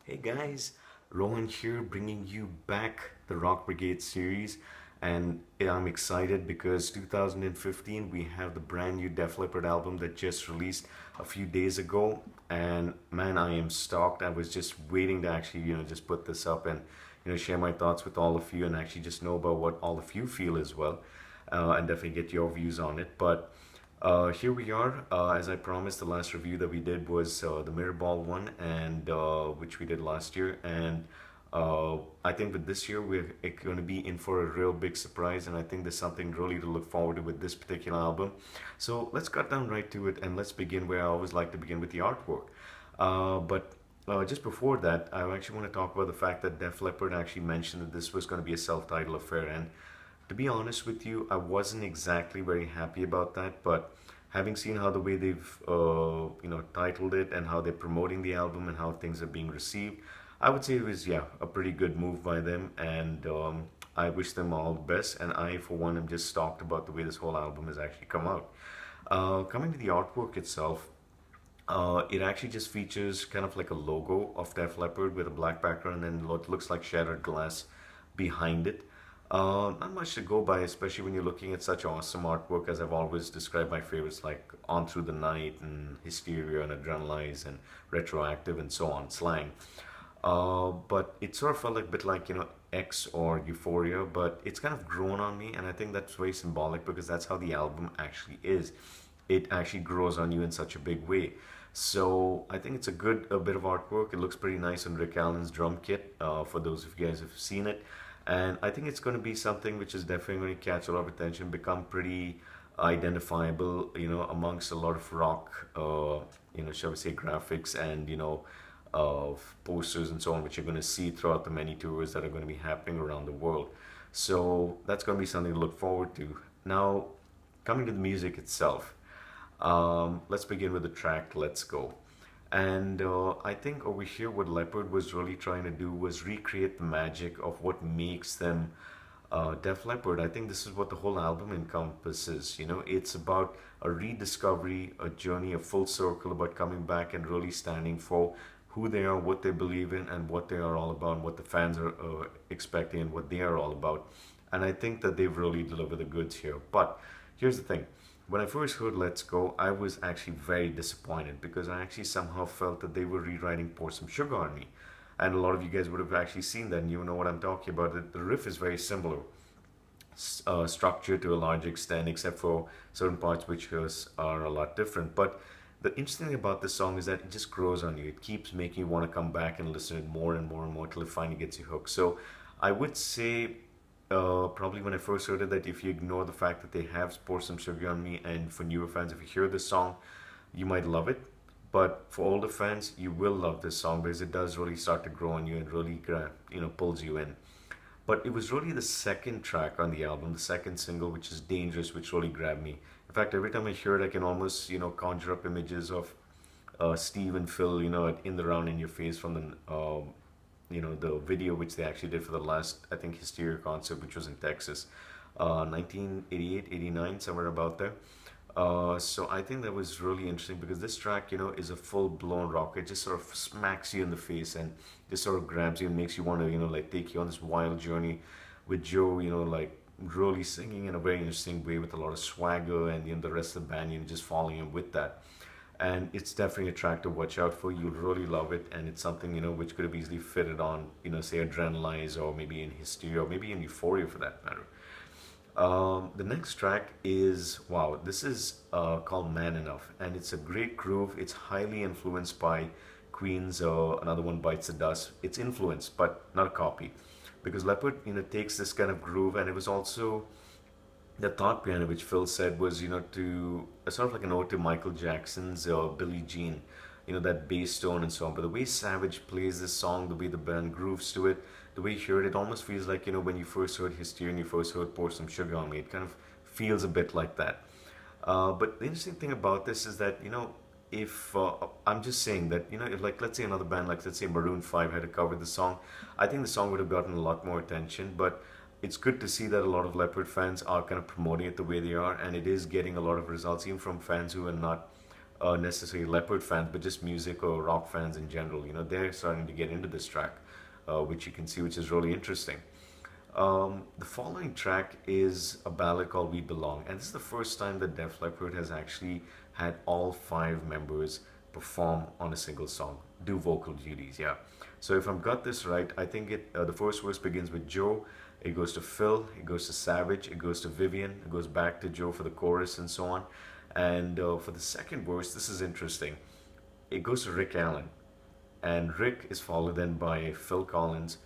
Hey guys, Rohan here bringing you back the Rock Brigade series. And I'm excited because 2015 we have the brand new Def Leppard album that just released a few days ago. And man, I am stoked. I was just waiting to actually, just put this up and, share my thoughts with all of you and actually just know about what all of you feel as well. And definitely get your views on it. But here we are. As I promised, the last review that we did was the Mirror Ball one, and which we did last year. And I think that this year we're going to be in for a real big surprise, and I think there's something really to look forward to with this particular album. So let's cut down right to it, and let's begin where I always like to begin with the artwork. But just before that, I actually want to talk about the fact that Def Leppard actually mentioned that this was going to be a self-titled affair, and to be honest with you, I wasn't exactly very happy about that. But having seen how the way they've titled it and how they're promoting the album and how things are being received, I would say it was a pretty good move by them, and I wish them all the best. And I, for one, am just stoked about the way this whole album has actually come out. Coming to the artwork itself, it actually just features kind of like a logo of Def Leppard with a black background and what looks like shattered glass behind it. Not much to go by, especially when you're looking at such awesome artwork as I've always described my favorites like On Through the Night and Hysteria and Adrenalize and Retroactive and so on, Slang. But it sort of felt like a bit like, X or Euphoria, but it's kind of grown on me, and I think that's very symbolic because that's how the album actually is. It actually grows on you in such a big way. So I think it's a bit of artwork. It looks pretty nice on Rick Allen's drum kit. For those of you guys who've seen it, and I think it's going to be something which is definitely going to catch a lot of attention, become pretty identifiable, amongst a lot of rock, shall we say, graphics and of posters and so on, which you're going to see throughout the many tours that are going to be happening around the world. So that's going to be something to look forward to. Now, coming to the music itself, let's begin with the track "Let's Go." And I think over here, what Leopard was really trying to do was recreate the magic of what makes them Def Leppard. I think this is what the whole album encompasses. It's about a rediscovery, a journey, a full circle about coming back and really standing for who they are, what they believe in, and what they are all about, and what the fans are expecting, and what they are all about. And I think that they've really delivered the goods here. But here's the thing. When I first heard Let's Go, I was actually very disappointed because I actually somehow felt that they were rewriting Pour Some Sugar on Me. And a lot of you guys would have actually seen that and you know what I'm talking about. The riff is very similar, structured to a large extent, except for certain parts which are a lot different. But the interesting thing about this song is that it just grows on you. It keeps making you want to come back and listen to it more and more and more till it finally gets you hooked. So I would say probably when I first heard it that if you ignore the fact that they have Pour Some Sugar on Me, and for newer fans, if you hear this song, you might love it. But for older fans, you will love this song because it does really start to grow on you and really, pulls you in. But it was really the second track on the album, the second single, which is Dangerous, which really grabbed me. In fact, every time I hear it, I can almost, conjure up images of Steve and Phil, in the round in your face from the video which they actually did for the last, I think, Hysteria concert, which was in Texas, 1988, 89, somewhere about there. So I think that was really interesting because this track, is a full-blown rock. It just sort of smacks you in the face and just sort of grabs you and makes you want to, like take you on this wild journey with Joe, like really singing in a very interesting way with a lot of swagger and the rest of the band, just following him with that. And it's definitely a track to watch out for. You'll really love it, and it's something which could have easily fitted on, say Adrenalize or maybe in Hysteria or maybe in Euphoria for that matter. The next track is wow. This is called Man Enough, and it's a great groove. It's highly influenced by Queen's Another One Bites the Dust. It's influenced, but not a copy, because Leopard takes this kind of groove, and it was also the thought behind it, which Phil said was, to sort of like an ode to Michael Jackson's Billie Jean, that bass tone and so on. But the way Savage plays this song, the way the band grooves to it, the way you hear it, it almost feels like, when you first heard Hysteria and you first heard Pour Some Sugar on Me. It kind of feels a bit like that. But the interesting thing about this is that, if I'm just saying that, if like, let's say another band, like let's say Maroon 5 had to cover the song, I think the song would have gotten a lot more attention. But it's good to see that a lot of Leopard fans are kind of promoting it the way they are, and it is getting a lot of results, even from fans who are not necessarily Leopard fans, but just music or rock fans in general. You know, they're starting to get into this track, which you can see, which is really interesting. The following track is a ballad called We Belong, and this is the first time that Def Leppard has actually had all five members perform on a single song, do vocal duties, yeah. So if I've got this right, I think the first verse begins with Joe, it goes to Phil, it goes to Savage, it goes to Vivian, it goes back to Joe for the chorus and so on. And for the second verse, this is interesting. It goes to Rick Allen, and Rick is followed then by Phil Collins,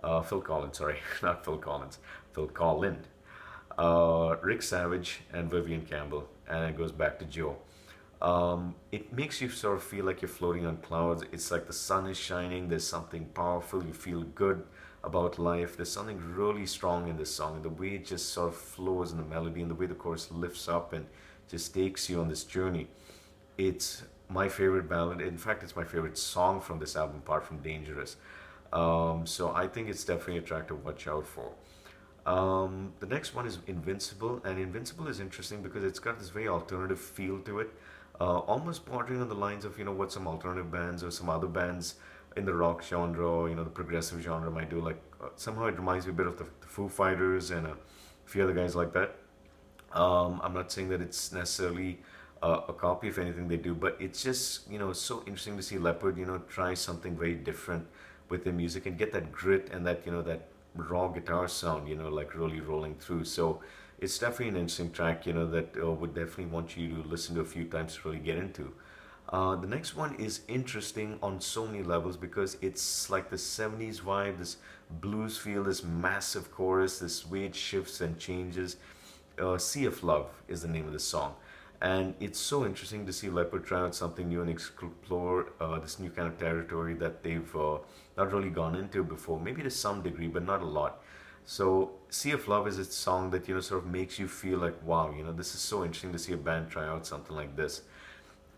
sorry, not Phil Collins, Phil Collin, Rick Savage, and Vivian Campbell, and it goes back to Joe. It makes you sort of feel like you're floating on clouds. It's like the sun is shining, there's something powerful, you feel good about life. There's something really strong in this song, and the way it just sort of flows in the melody, and the way the chorus lifts up and just takes you on this journey. It's my favorite ballad. In fact, it's my favorite song from this album, apart from Dangerous. So I think it's definitely a track to watch out for. The next one is Invincible, and Invincible is interesting because it's got this very alternative feel to it, almost bordering on the lines of what some alternative bands or some other bands in the rock genre or the progressive genre might do. Like somehow it reminds me a bit of the Foo Fighters and a few other guys like that. I'm not saying that it's necessarily a copy of anything they do, but it's just so interesting to see Leopard try something very different with their music and get that grit and that raw guitar sound like really rolling through. So it's definitely an interesting track that would definitely want you to listen to a few times to really get into. The next one is interesting on so many levels because it's like the 70s vibe, this blues feel, this massive chorus, this way it shifts and changes. Sea of Love is the name of the song. And it's so interesting to see Leopard try out something new and explore this new kind of territory that they've not really gone into before, maybe to some degree, but not a lot. So, Sea of Love is a song that sort of makes you feel like, wow, this is so interesting to see a band try out something like this.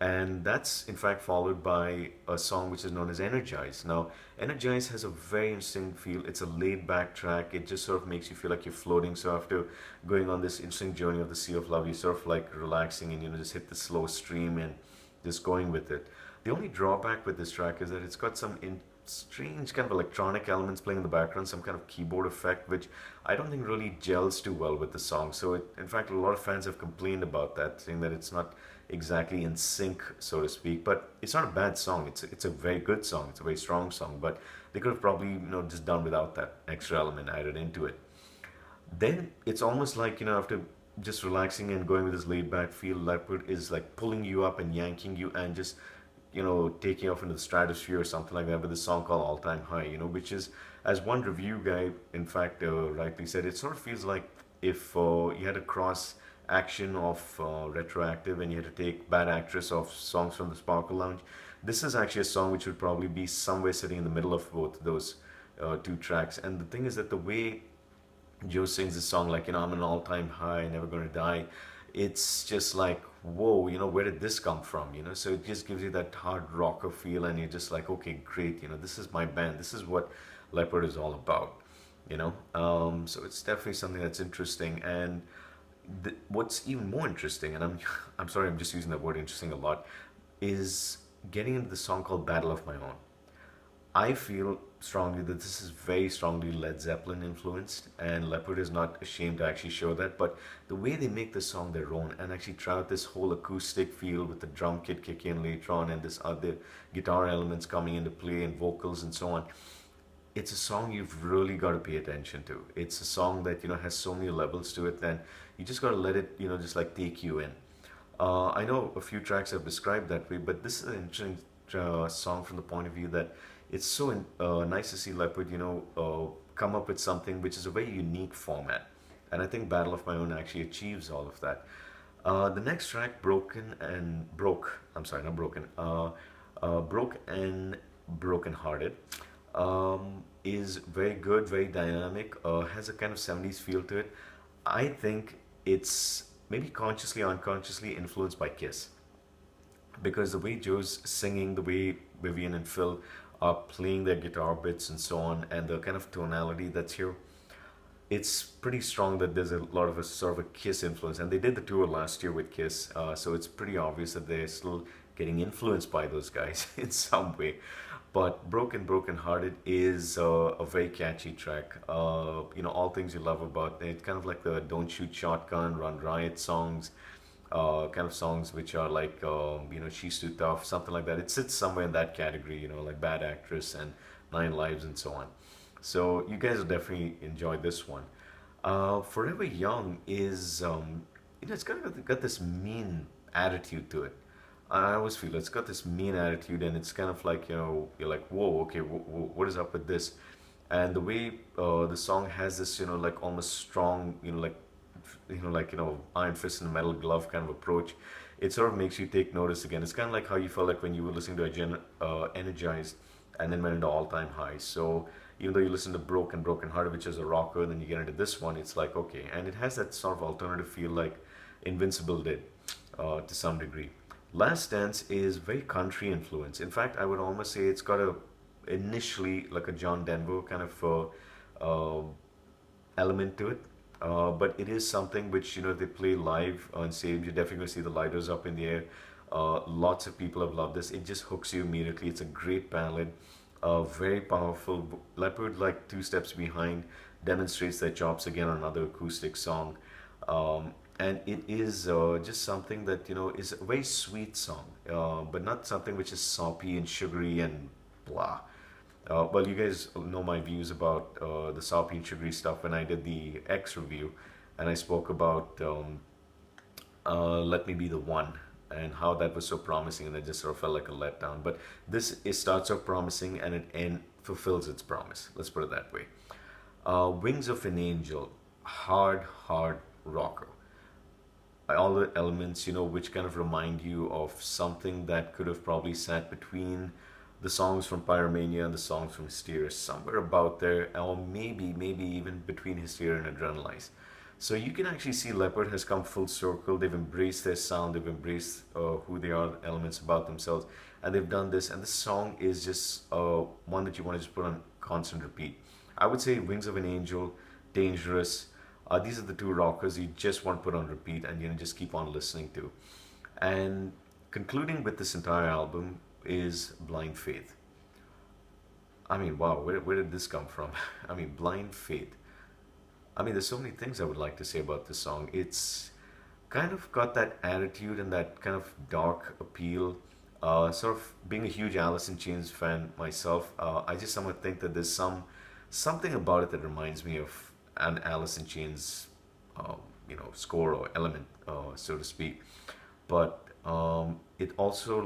And that's in fact followed by a song which is known as Energized. Now, Energized has a very interesting feel. It's a laid back track. It just sort of makes you feel like you're floating. So after going on this interesting journey of the Sea of Love, you sort of like relaxing and just hit the slow stream and just going with it. The only drawback with this track is that it's got some strange kind of electronic elements playing in the background, some kind of keyboard effect, which I don't think really gels too well with the song. So in fact, a lot of fans have complained about that, saying that it's not exactly in sync, so to speak. But it's not a bad song. It's a very good song. It's a very strong song. But they could have probably just done without that extra element added into it. Then it's almost like after just relaxing and going with this laid back feel, Leopard is like pulling you up and yanking you and just taking off into the stratosphere or something like that with a song called All Time High, which is, as one review guy, in fact, rightly said, it sort of feels like if you had a cross action of Retroactive and you had to take Bad Actress of songs from the Sparkle Lounge. This is actually a song which would probably be somewhere sitting in the middle of both those two tracks. And the thing is that the way Joe sings this song, like, I'm an all-time high, never gonna die, it's just like, whoa, where did this come from, So it just gives you that hard rocker feel, and you're just like, okay, great, this is my band, this is what Leopard is all about, So it's definitely something that's interesting. And what's even more interesting, and I'm sorry, I'm just using that word interesting a lot, is getting into the song called Battle of My Own. I feel strongly that this is very strongly Led Zeppelin influenced, and Leopard is not ashamed to actually show that. But the way they make this song their own and actually try out this whole acoustic feel with the drum kit kicking in later on and this other guitar elements coming into play and vocals and so on, it's a song you've really got to pay attention to. It's a song that has so many levels to it, and you just got to let it just like take you in. I know a few tracks I've described that way, but this is an interesting song from the point of view that it's so nice to see Leopard come up with something which is a very unique format, and I think Battle of My Own actually achieves all of that. The next track, Broke and Brokenhearted, is very good, very dynamic, has a kind of 70s feel to it. I think it's maybe consciously or unconsciously influenced by Kiss, because the way Joe's singing, the way Vivian and Phil are playing their guitar bits and so on, and the kind of tonality that's here, it's pretty strong that there's a lot of a sort of a Kiss influence, and they did the tour last year with Kiss, so it's pretty obvious that they're still getting influenced by those guys in some way. But Broken Hearted is a very catchy track. All things you love about it, kind of like the Don't Shoot Shotgun, Run Riot songs, kind of songs which are like, She's Too Tough, something like that. It sits somewhere in that category, like Bad Actress and Nine Lives and so on. So you guys will definitely enjoy this one. Forever Young is, it's kind of got this mean attitude to it. I always feel it's got this mean attitude, and it's kind of like, you're like, whoa, okay, what is up with this? And the way the song has this, like almost strong, iron fist and metal glove kind of approach. It sort of makes you take notice again. It's kind of like how you felt like when you were listening to Energized, and then went into all-time highs. So even though you listen to Broken Hearted, which is a rocker, and then you get into this one, it's like, okay, and it has that sort of alternative feel like Invincible did, to some degree. Last Dance is very country influence. In fact, I would almost say it's got a initially like a John Denver kind of element to it. But it is something which, they play live on stage. You're definitely going to see the lighters up in the air. Lots of people have loved this. It just hooks you immediately. It's a great ballad, very powerful. Leopard, like two steps behind, demonstrates their chops again on another acoustic song. And it is just something that, is a very sweet song, but not something which is soppy and sugary and blah. Well, you guys know my views about the soppy and sugary stuff when I did the X review, and I spoke about Let Me Be the One and how that was so promising, and it just sort of felt like a letdown. But this it starts off promising, and it fulfills its promise. Let's put it that way. Wings of an Angel, hard rocker. All the elements, which kind of remind you of something that could have probably sat between the songs from Pyromania and the songs from Hysteria, somewhere about there, or maybe even between Hysteria and Adrenalize. So you can actually see Leopard has come full circle. They've embraced their sound, they've embraced who they are, the elements about themselves, and they've done this. And this song is just one that you want to just put on constant repeat. I would say Wings of an Angel, Dangerous. These are the two rockers you just want to put on repeat and just keep on listening to. And concluding with this entire album is Blind Faith. I mean, wow, where did this come from? I mean, Blind Faith. I mean, there's so many things I would like to say about this song. It's kind of got that attitude and that kind of dark appeal. Sort of being a huge Alice in Chains fan myself, I just somewhat think that there's something about it that reminds me of an Alice in Chains, score or element, so to speak. But it also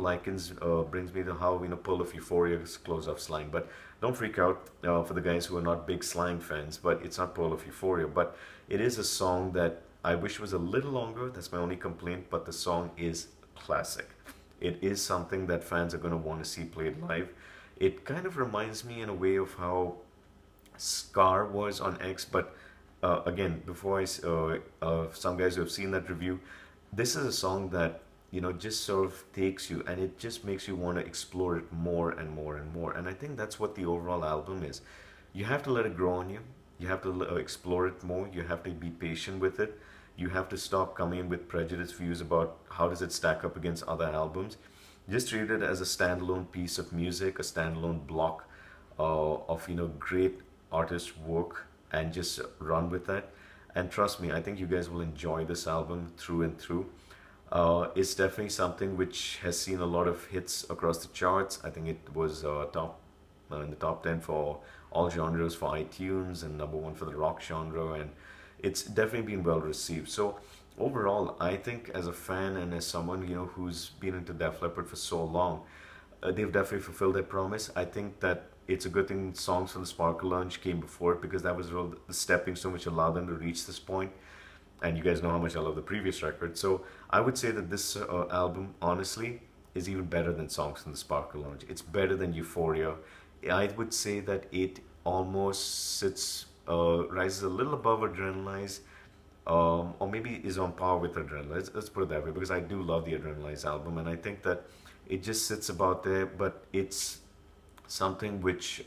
brings me to how Pearl of Euphoria's close-up slang. But don't freak out for the guys who are not big slang fans. But it's not Pearl of Euphoria. But it is a song that I wish was a little longer. That's my only complaint. But the song is classic. It is something that fans are going to want to see played live. It kind of reminds me in a way of how Scar was on X, but again, before some guys who have seen that review, this is a song that just sort of takes you, and it just makes you want to explore it more and more and more. And I think that's what the overall album is. You have to let it grow on you. You have to explore it more. You have to be patient with it. You have to stop coming in with prejudiced views about how does it stack up against other albums. Just treat it as a standalone piece of music, a standalone block of great artist work, and just run with that. And trust me, I think you guys will enjoy this album through and through. It's definitely something which has seen a lot of hits across the charts. I think it was top in the top 10 for all genres for iTunes, and number one for the rock genre, and it's definitely been well received. So overall, I think as a fan and as someone who's been into Def Leppard for so long, they've definitely fulfilled their promise. I think that it's a good thing songs from the Sparkle Lounge came before it, because that was the stepping stone which allowed them to reach this point. And you guys know how much I love the previous record. So I would say that this album, honestly, is even better than songs from the Sparkle Lounge. It's better than Euphoria. I would say that it almost rises a little above Adrenalize, or maybe is on par with Adrenalize. Let's put it that way, because I do love the Adrenalize album, and I think that it just sits about there, but it's something which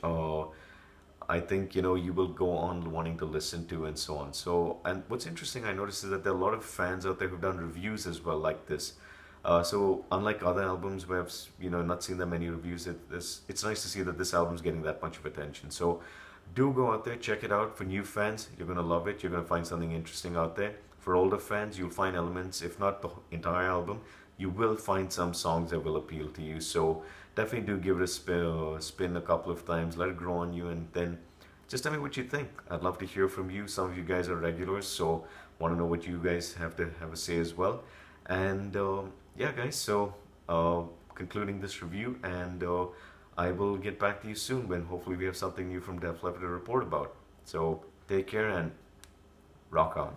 I think you will go on wanting to listen to and so on. So, and what's interesting I noticed is that there are a lot of fans out there who've done reviews as well like this. So unlike other albums where I've not seen that many reviews, it's nice to see that this album's getting that much of attention. So do go out there, check it out. For new fans, you're gonna love it. You're gonna find something interesting out there. For older fans, you'll find elements, if not the entire album, you will find some songs that will appeal to you. So definitely do give it a spin a couple of times, let it grow on you, and then just tell me what you think. I'd love to hear from you. Some of you guys are regulars, so want to know what you guys have to have a say as well. And yeah, guys, so concluding this review, and I will get back to you soon when hopefully we have something new from Def Leppard to report about. So take care and rock on.